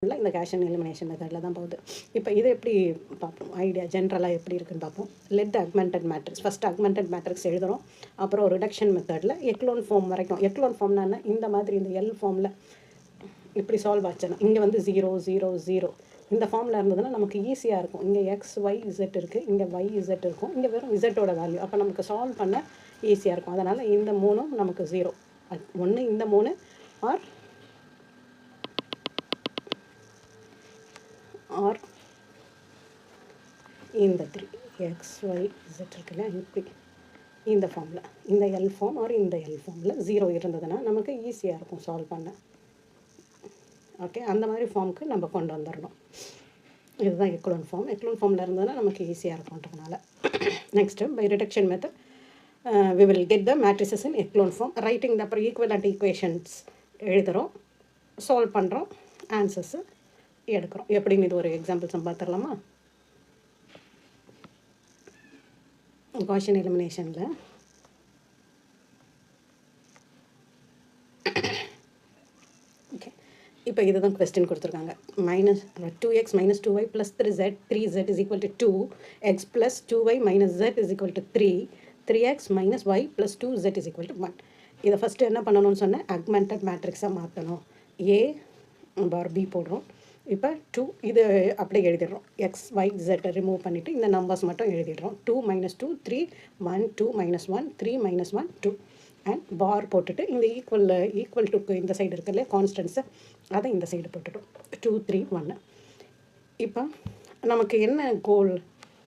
இல்லை இந்த கேஷன் எலிமினேஷன் மெத்தடில் தான் போகுது. இப்போ இதை எப்படி பார்ப்போம், ஐடியா ஜென்ரலாக எப்படி இருக்குன்னு பார்ப்போம். Let augmented matrix, first augmented matrix எழுதுகிறோம். அப்புறம் ரிடக்ஷன் மெத்தடில் எக்லோன் ஃபார்ம் வரைக்கும். எக்லோன் ஃபார்ம்னா என்ன, இந்த மாதிரி இந்த எல் ஃபார்மில் இப்படி சால்வ் ஆச்சுன்னா இங்கே வந்து 0 0 0 இந்த ஃபார்மில் இருந்ததுன்னா நமக்கு ஈஸியாக இருக்கும். இங்கே எக்ஸ் ஒய் இசட் இருக்குது, இங்கே ஒய் இசட் இருக்கும், இங்கே வெறும் இசட்டோட வேல்யூ. அப்போ நமக்கு சால்வ் பண்ண ஈஸியாக இருக்கும். அதனால் இந்த 3ம் நமக்கு 0. ஒன்று இந்த 3 ஆர் இந்த 3 எக்ஸ் ஒய் இசட் இருக்குல்ல, இப்படி இந்த ஃபார்மில் இந்த எல் ஃபார்ம் ஆர் இந்த எல் ஃபார்மில் 0 இருந்ததுன்னா நமக்கு ஈஸியாக இருக்கும் சால்வ் பண்ண. ஓகே, அந்த மாதிரி ஃபார்முக்கு நம்ம கொண்டு வந்துடணும். இதுதான் எக்லோன் ஃபார்ம். எக்லோன் ஃபார்மில் இருந்ததுன்னா நமக்கு ஈஸியாக இருக்கும்ன்றதுனால. Next by reduction method we will get the matrices in echelon form. Writing the equivalent equations எழுதுகிறோம், சால்வ் பண்ணுறோம், ஆன்சர்ஸு எடுக்கிறோம். எப்படின்னு இது ஒரு எக்ஸாம்பிள்ஸ் பார்த்துடலாமா? காஷன் எலிமினேஷனில் ஓகே, இப்போ இதுதான் கொஸ்டின் கொடுத்துருக்காங்க. -2x - 2y + 3z 3z = 2, x + 2y - z = 3, 3x - y + 2z = 1. இதை ஃபஸ்ட்டு என்ன பண்ணணும்னு சொன்னேன், அக்மெண்டட் மேட்ரிக்ஸாக மாற்றணும். a பார் b போடுறோம். இப்போ 2 இது அப்படியே எழுதிடுறோம். எக்ஸ் ஒய் z ரிமூவ் பண்ணிவிட்டு இந்த நம்பர்ஸ் மட்டும் எழுதிடுறோம். 2 - 2 3 1 2 - 1 3 - 1 2 அண்ட் பார் போட்டுட்டு இந்த ஈக்குவல் டுக்கு இந்த சைடு இருக்கு இல்லையா கான்ஸ்டன்ஸை, அதை இந்த சைடு போட்டுட்டோம். 2 3 1. இப்போ நமக்கு என்ன கோல்,